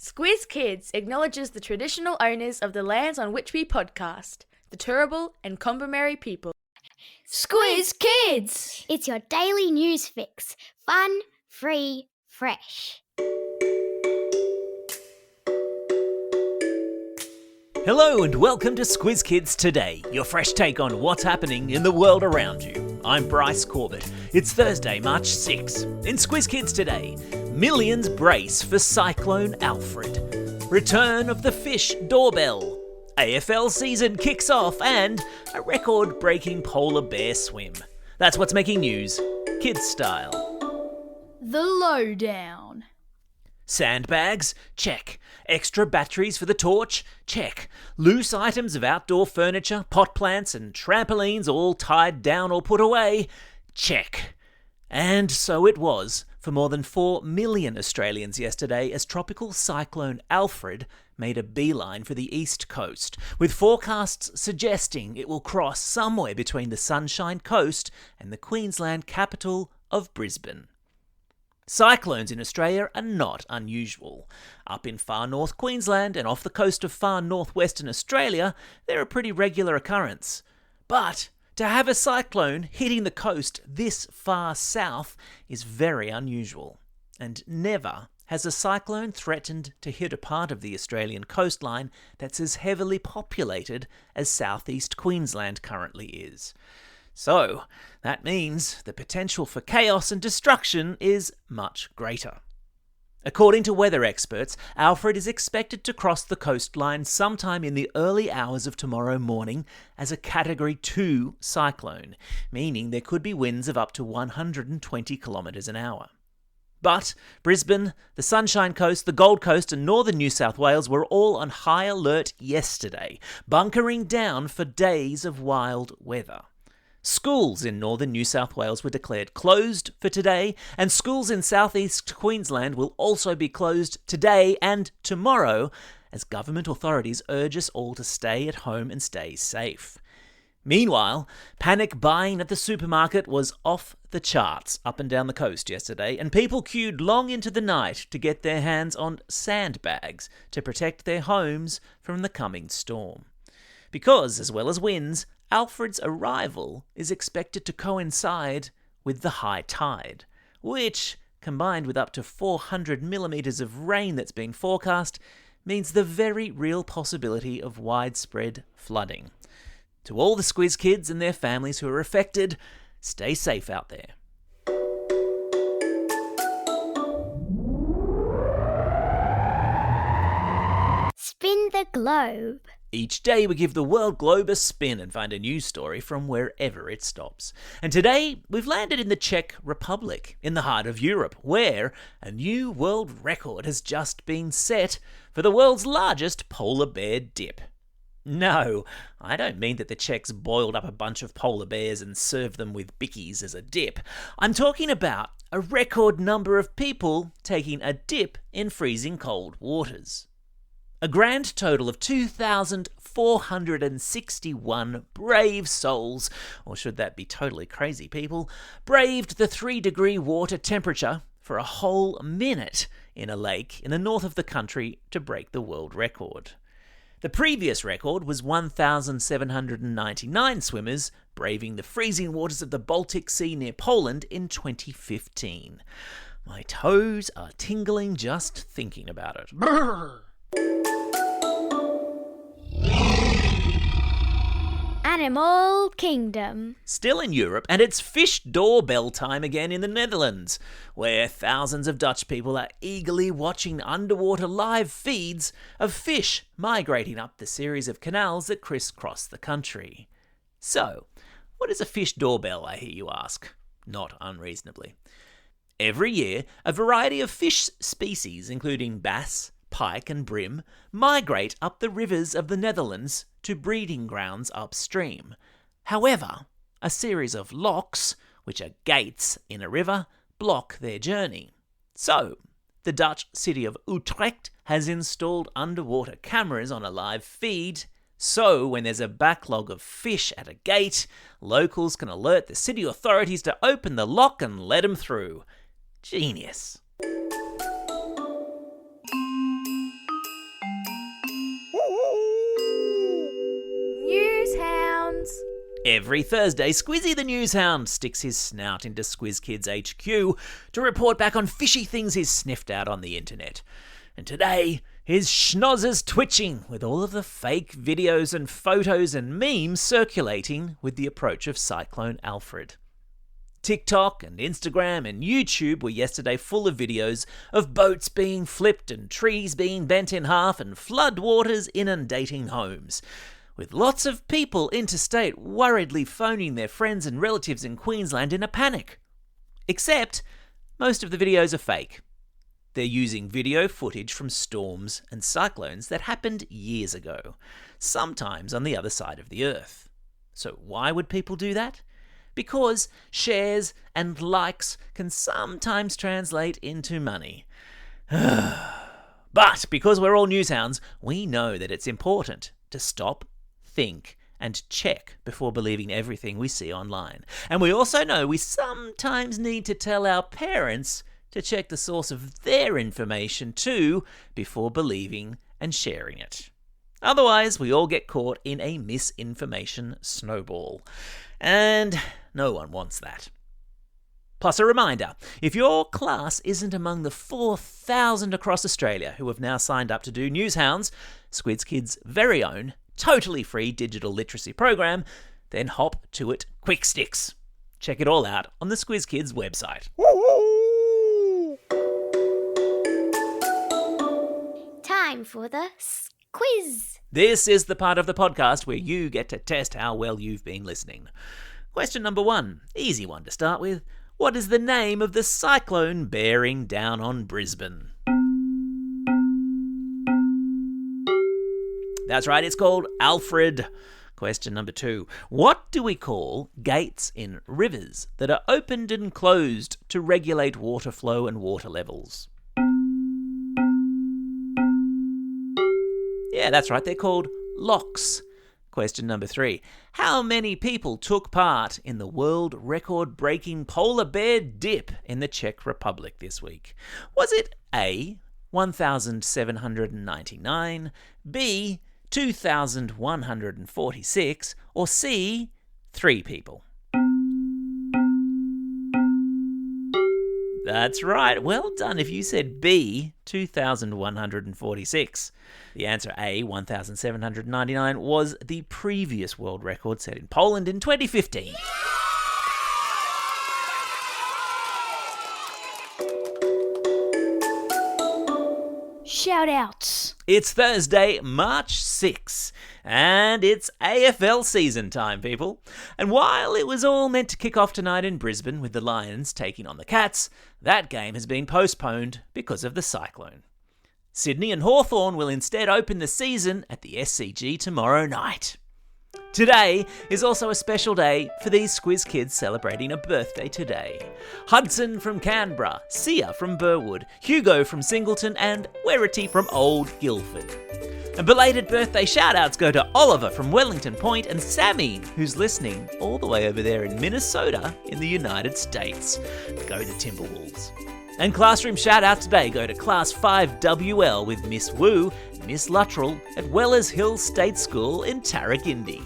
Squiz Kids acknowledges the traditional owners of the lands on which we podcast, the Turrbal and Kombumerri people. Squiz Kids! It's your daily news fix. Fun, free, fresh. Hello and welcome to Squiz Kids Today, your fresh take on what's happening in the world around you. I'm Bryce Corbett. It's Thursday, March 6. In Squiz Kids Today, millions brace for Cyclone Alfred. Return of the fish doorbell. AFL season kicks off and a record-breaking polar bear swim. That's what's making news, kids style. The Lowdown. Sandbags? Check. Extra batteries for the torch? Check. Loose items of outdoor furniture, pot plants and trampolines all tied down or put away? Check. And so it was for more than 4 million Australians yesterday as tropical cyclone Alfred made a beeline for the east coast, with forecasts suggesting it will cross somewhere between the Sunshine Coast and the Queensland capital of Brisbane. Cyclones in Australia are not unusual. Up in far north Queensland and off the coast of far northwestern Australia, they're a pretty regular occurrence. But to have a cyclone hitting the coast this far south is very unusual. And never has a cyclone threatened to hit a part of the Australian coastline that's as heavily populated as southeast Queensland currently is. So, that means the potential for chaos and destruction is much greater. According to weather experts, Alfred is expected to cross the coastline sometime in the early hours of tomorrow morning as a Category 2 cyclone, meaning there could be winds of up to 120 kilometres an hour. But Brisbane, the Sunshine Coast, the Gold Coast and northern New South Wales were all on high alert yesterday, bunkering down for days of wild weather. Schools in northern New South Wales were declared closed for today, and schools in southeast Queensland will also be closed today and tomorrow, as government authorities urge us all to stay at home and stay safe. Meanwhile, panic buying at the supermarket was off the charts up and down the coast yesterday, and people queued long into the night to get their hands on sandbags to protect their homes from the coming storm. Because, as well as winds, Alfred's arrival is expected to coincide with the high tide, which, combined with up to 400 millimetres of rain that's being forecast, means the very real possibility of widespread flooding. To all the Squiz kids and their families who are affected, stay safe out there. Spin the globe. Each day we give the world globe a spin and find a news story from wherever it stops. And today we've landed in the Czech Republic, in the heart of Europe, where a new world record has just been set for the world's largest polar bear dip. No, I don't mean that the Czechs boiled up a bunch of polar bears and served them with bickies as a dip. I'm talking about a record number of people taking a dip in freezing cold waters. A grand total of 2,461 brave souls, or should that be totally crazy people, braved the 3-degree water temperature for a whole minute in a lake in the north of the country to break the world record. The previous record was 1,799 swimmers braving the freezing waters of the Baltic Sea near Poland in 2015. My toes are tingling just thinking about it. Brrr. Animal Kingdom. Still in Europe, and it's fish doorbell time again in the Netherlands, where thousands of Dutch people are eagerly watching underwater live feeds of fish migrating up the series of canals that crisscross the country. So, what is a fish doorbell, I hear you ask? Not unreasonably. Every year, a variety of fish species, including bass, pike and bream, migrate up the rivers of the Netherlands to breeding grounds upstream. However, a series of locks, which are gates in a river, block their journey. So, the Dutch city of Utrecht has installed underwater cameras on a live feed, so when there's a backlog of fish at a gate, locals can alert the city authorities to open the lock and let them through. Genius. Every Thursday, Squizzy the Newshound sticks his snout into Squiz Kids HQ to report back on fishy things he's sniffed out on the internet. And today, his schnoz is twitching with all of the fake videos and photos and memes circulating with the approach of Cyclone Alfred. TikTok and Instagram and YouTube were yesterday full of videos of boats being flipped and trees being bent in half and floodwaters inundating homes, with lots of people interstate worriedly phoning their friends and relatives in Queensland in a panic. Except, most of the videos are fake. They're using video footage from storms and cyclones that happened years ago, sometimes on the other side of the earth. So why would people do that? Because shares and likes can sometimes translate into money. But because we're all newshounds, we know that it's important to stop, think, and check before believing everything we see online. And we also know we sometimes need to tell our parents to check the source of their information too before believing and sharing it. Otherwise, we all get caught in a misinformation snowball. And no one wants that. Plus a reminder, if your class isn't among the 4,000 across Australia who have now signed up to do Newshounds, Squiz Kids' very own, totally free digital literacy program, then hop to it quick sticks. Check it all out on the Squiz Kids website. Time for the quiz. This is the part of the podcast where you get to test how well you've been listening. Question number 1, easy one to start with. What is the name of the cyclone bearing down on Brisbane? That's right, it's called Alfred. Question number 2. What do we call gates in rivers that are opened and closed to regulate water flow and water levels? Yeah, that's right, they're called locks. Question number 3. How many people took part in the world record-breaking polar bear dip in the Czech Republic this week? Was it A, 1,799, B, 2,146, or C, 3 people? That's right. Well done if you said B, 2,146. The answer A, 1,799, was the previous world record set in Poland in 2015. Shout-outs. It's Thursday, March 6, and it's AFL season time, people. And while it was all meant to kick off tonight in Brisbane with the Lions taking on the Cats, that game has been postponed because of the cyclone. Sydney and Hawthorn will instead open the season at the SCG tomorrow night. Today is also a special day for these Squiz Kids celebrating a birthday today. Hudson from Canberra, Sia from Burwood, Hugo from Singleton, and Werrity from Old Guildford. And belated birthday shout-outs go to Oliver from Wellington Point and Sammy, who's listening all the way over there in Minnesota in the United States. Go the Timberwolves. And classroom shout-outs today go to Class 5WL with Miss Wu, Miss Luttrell at Wellers Hill State School in Tarragindi.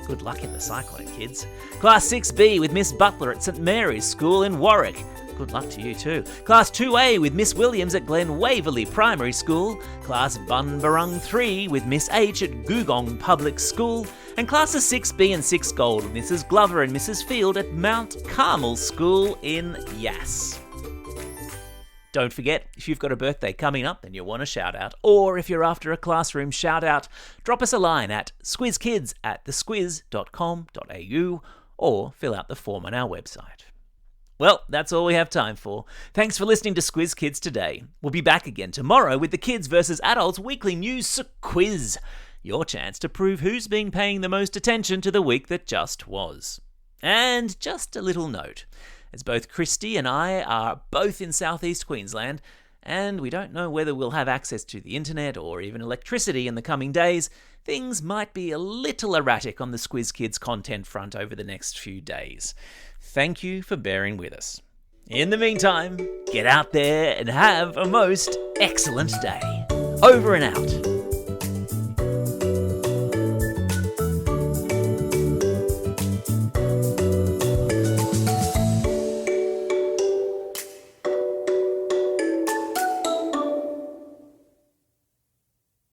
Good luck in the cyclone, kids. Class 6B with Miss Butler at St Mary's School in Warwick. Good luck to you too. Class 2A with Miss Williams at Glen Waverley Primary School. Class Bunburrung 3 with Miss H at Googong Public School. And Classes 6B and 6 Gold with Mrs Glover and Mrs Field at Mount Carmel School in Yass. Don't forget, if you've got a birthday coming up and you want a shout-out, or if you're after a classroom shout-out, drop us a line at squizkids@thesquiz.com.au or fill out the form on our website. Well, that's all we have time for. Thanks for listening to Squiz Kids today. We'll be back again tomorrow with the Kids vs Adults weekly news quiz. Your chance to prove who's been paying the most attention to the week that just was. And just a little note. As both Christy and I are both in southeast Queensland, and we don't know whether we'll have access to the internet or even electricity in the coming days, things might be a little erratic on the Squiz Kids content front over the next few days. Thank you for bearing with us. In the meantime, get out there and have a most excellent day. Over and out.